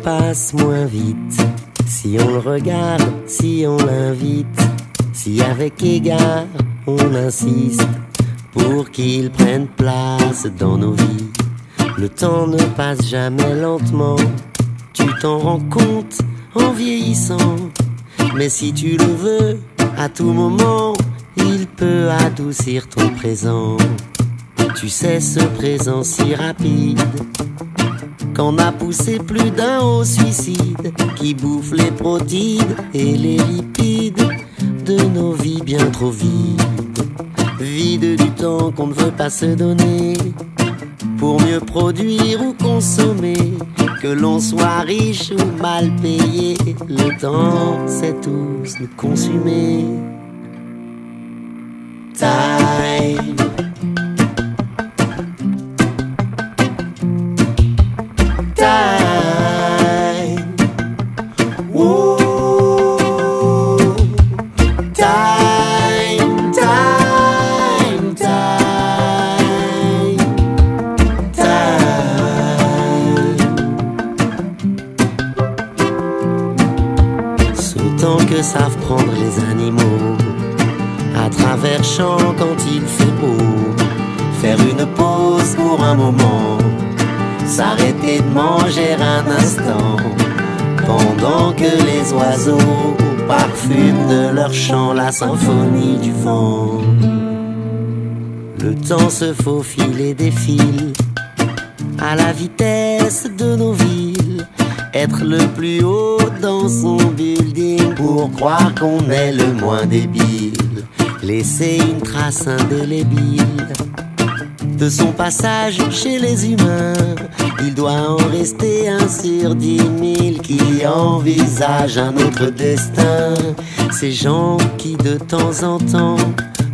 passe moins vite si on le regarde, si on l'invite, si avec égard on insiste pour qu'il prenne place dans nos vies. Le temps ne passe jamais lentement, tu t'en rends compte en vieillissant. Mais si tu le veux, à tout moment, il peut adoucir ton présent. Tu sais, ce présent si rapide qu'on a poussé plus d'un au suicide, qui bouffe les protides et les lipides de nos vies bien trop vides. Vide du temps qu'on ne veut pas se donner pour mieux produire ou consommer. Que l'on soit riche ou mal payé, le temps sait tous nous consumer. Time. Time. Woo. Time, time, time. Time. Ce temps que savent prendre les animaux à travers champs quand il fait beau. Faire une pause pour un moment, s'arrêter de manger un instant, pendant que les oiseaux parfument de leur chant la symphonie du vent. Le temps se faufile et défile à la vitesse de nos villes. Être le plus haut dans son building pour croire qu'on est le moins débile. Laisser une trace indélébile de son passage chez les humains. Il doit en rester un sur 10 000 qui envisagent un autre destin. Ces gens qui de temps en temps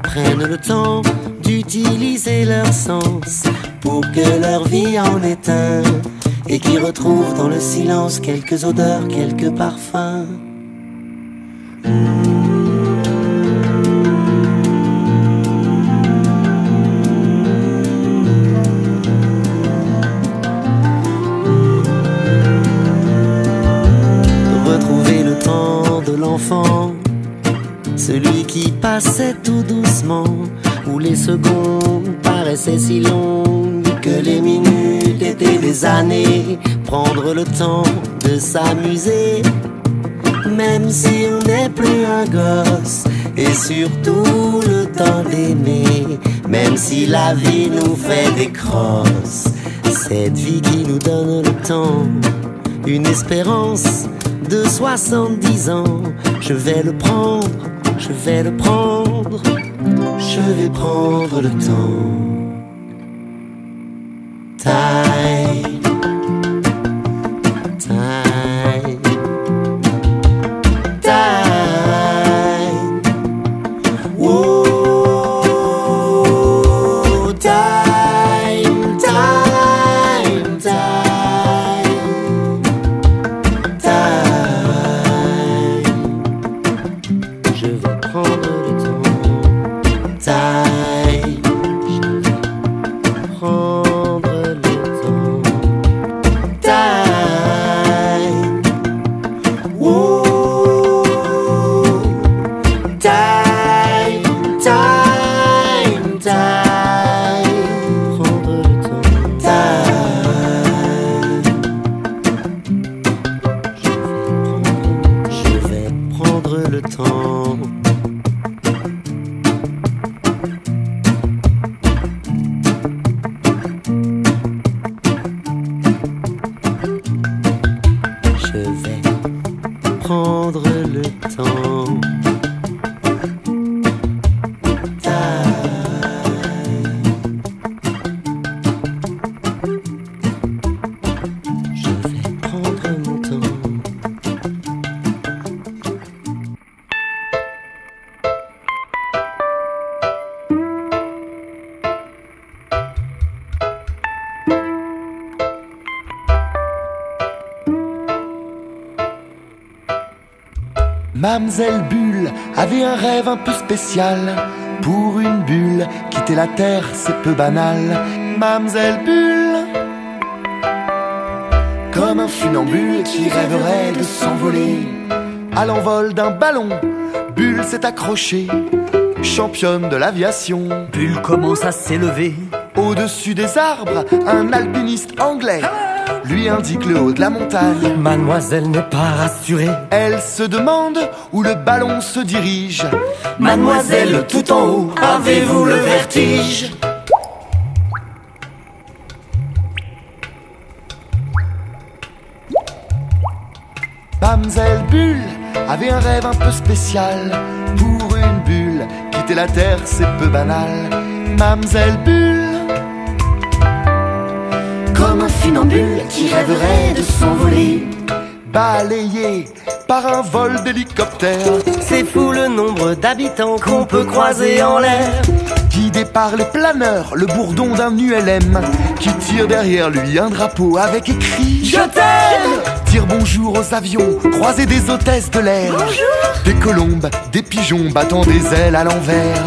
prennent le temps d'utiliser leur sens pour que leur vie en est un, et qui retrouvent dans le silence quelques odeurs, quelques parfums. L'enfant, celui qui passait tout doucement, où les secondes paraissaient si longues que les minutes étaient des années. Prendre le temps de s'amuser, même si on n'est plus un gosse, et surtout le temps d'aimer, même si la vie nous fait des crosses. Cette vie qui nous donne le temps, une espérance de 70 ans. Je vais le prendre, je vais le prendre, je vais prendre le temps. Time, time, time. Whoa, time, time, time. Je vais prendre le temps. Time. Je vais prendre le temps. Time. Woo. Time, time, time. Prendre le temps. Time. Je vais prendre le temps. Je vais prendre le temps. Je vais prendre mon temps. Mamselle Bulle avait un rêve un peu spécial. Pour une bulle, quitter la terre, c'est peu banal. Mamselle Bulle, comme comme un funambule qui rêverait de s'envoler. À l'envol d'un ballon, Bulle s'est accrochée, championne de l'aviation. Bulle commence à s'élever. Au-dessus des arbres, un alpiniste anglais lui indique le haut de la montagne. Mademoiselle n'est pas rassurée. Elle se demande où le ballon se dirige. Mademoiselle, tout en haut, avez-vous le vertige? Mamselle Bulle avait un rêve un peu spécial. Pour une bulle, quitter la terre c'est peu banal. Mamselle Bulle, Comme un funambule qui rêverait de s'envoler. balayée par un vol d'hélicoptère, C'est fou le nombre d'habitants qu'on peut croiser en l'air. guidé par les planeurs, le bourdon d'un ULM qui tire derrière lui un drapeau avec écrit Je t'aime. Dire bonjour aux avions, croiser des hôtesses de l'air. Des colombes, des pigeons battant des ailes à l'envers.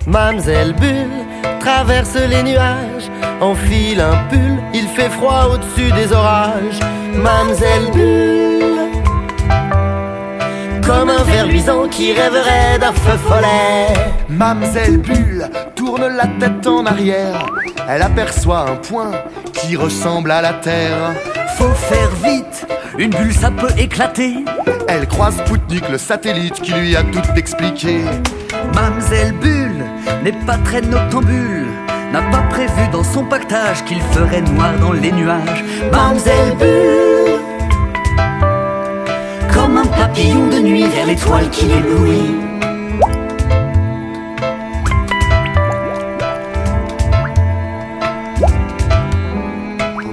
Mamselle Bulle traverse les nuages, enfile un pull, il fait froid au-dessus des orages. Mamselle Bulle, comme un ver luisant qui rêverait d'un feu follet. Mamselle Bulle tourne la tête en arrière. Elle aperçoit un point qui ressemble à la terre. Faut faire vite, une bulle ça peut éclater. Elle croise Spoutnik, le satellite qui lui a tout expliqué. Mamselle Bulle n'est pas très noctambule, n'a pas prévu dans son pactage qu'il ferait noir dans les nuages. Mamselle Bulle, comme un papillon de nuit vers l'étoile qui l'éblouit.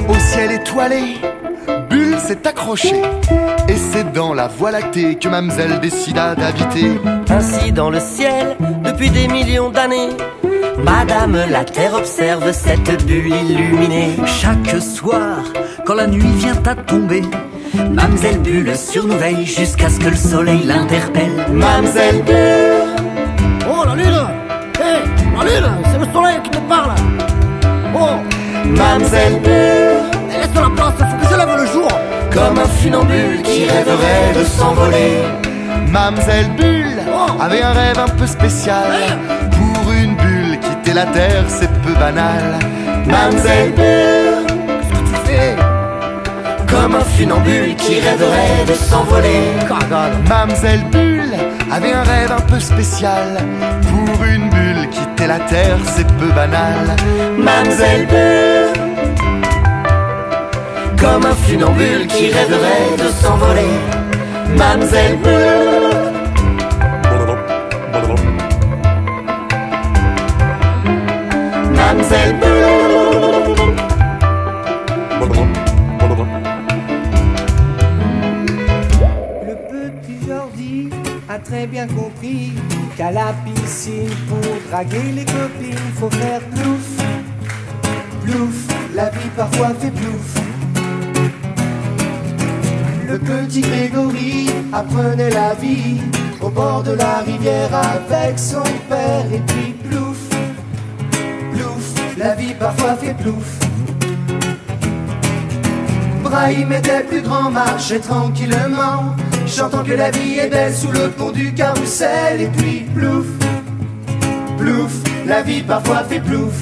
Au ciel étoilé, Bulle s'est accrochée. Et c'est dans la Voie lactée que Mamselle décida d'habiter. Ainsi dans le ciel, depuis des millions d'années, Madame la Terre observe cette bulle illuminée. Chaque soir, quand la nuit vient à tomber, Mamselle Bulle sur nous veille jusqu'à ce que le soleil l'interpelle. Mamselle Bulle, Oh la lune! Hé, la lune, c'est le soleil qui te parle! Oh, Mamselle Bulle, laisse la place, faut que je lève le jour! comme un funambule qui rêverait de s'envoler. Mamselle Bulle avait un rêve un peu spécial. Pour une bulle, quitter la terre c'est peu banal. Mamselle Bulle, Qu'est-ce que tu fais? comme un funambule qui rêverait de s'envoler. Mamselle Bulle avait un rêve un peu spécial. Pour une bulle, quitter la terre c'est peu banal. Mamselle Bulle, comme un funambule qui rêverait de s'envoler. Mamselle Bulle, Mamselle Bulle, Le petit Jordi a très bien compris qu'à la piscine, pour draguer les copines, faut faire plouf, plouf, la vie parfois fait plouf. Le petit Grégory apprenait la vie au bord de la rivière avec son père. Et puis plouf, plouf, la vie parfois fait plouf. Brahim était plus grand, marchait tranquillement, chantant que la vie est belle sous le pont du carrousel. Et puis plouf, plouf, la vie parfois fait plouf.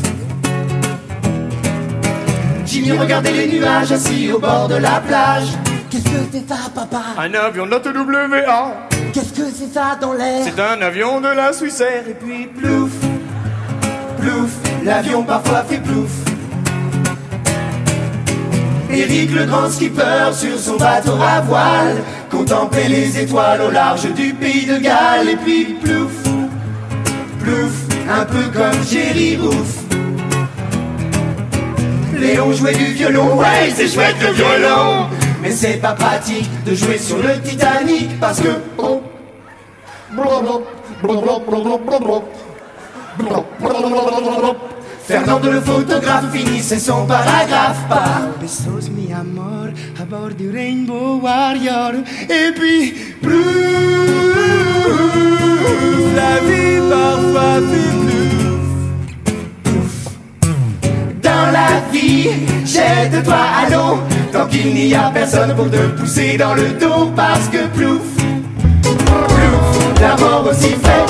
Jimmy regardait les nuages assis au bord de la plage. Qu'est-ce que c'est ça, papa? Un avion de la TWA, Qu'est-ce que c'est ça dans l'air? c'est un avion de la Suissair. Et puis plouf, plouf, l'avion parfois fait plouf. Éric le grand skipper sur son bateau à voile contemplait les étoiles au large du pays de Galles. Et puis plouf, plouf, un peu comme Jerry Rouf. Léon jouait du violon, ouais c'est chouette le violon, mais c'est pas pratique de jouer sur le Titanic parce que oh, Fernando le photographe finissait son paragraphe par Besos mi amor à bord du Rainbow Warrior. Et puis plouf, plouf, la vie parfois fait plouf. Dans la vie, jette-toi à l'eau, tant qu'il n'y a personne pour te pousser dans le dos, parce que plouf, plouf, la mort aussi fait.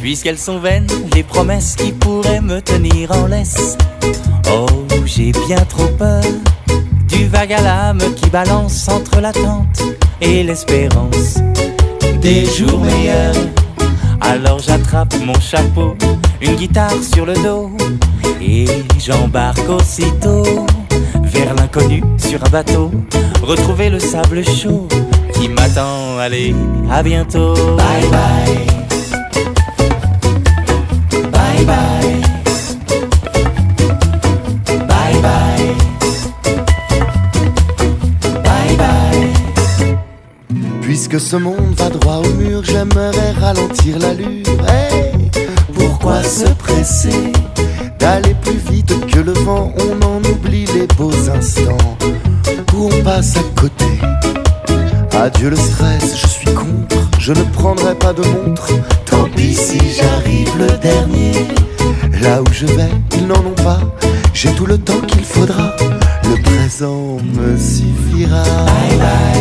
Puisqu'elles sont vaines, les promesses qui pourraient me tenir en laisse. Oh, j'ai bien trop peur du vague à l'âme qui balance entre l'attente et l'espérance des jours meilleurs. Alors j'attrape mon chapeau, une guitare sur le dos, et j'embarque aussitôt vers l'inconnu sur un bateau, retrouver le sable chaud qui m'attend. Allez, à bientôt. Bye bye. Bye bye. Bye bye. Bye bye. Puisque ce monde va droit au mur, j'aimerais ralentir l'allure. Hey, Pourquoi se presser? d'aller plus vite que le vent, on en oublie les beaux instants où on passe à côté. Adieu le stress, je suis contre, je ne prendrai pas de montre. Tant pis si j'arrive le dernier. Là où je vais, ils n'en ont pas, j'ai tout le temps qu'il faudra. Le présent me suffira. Bye bye.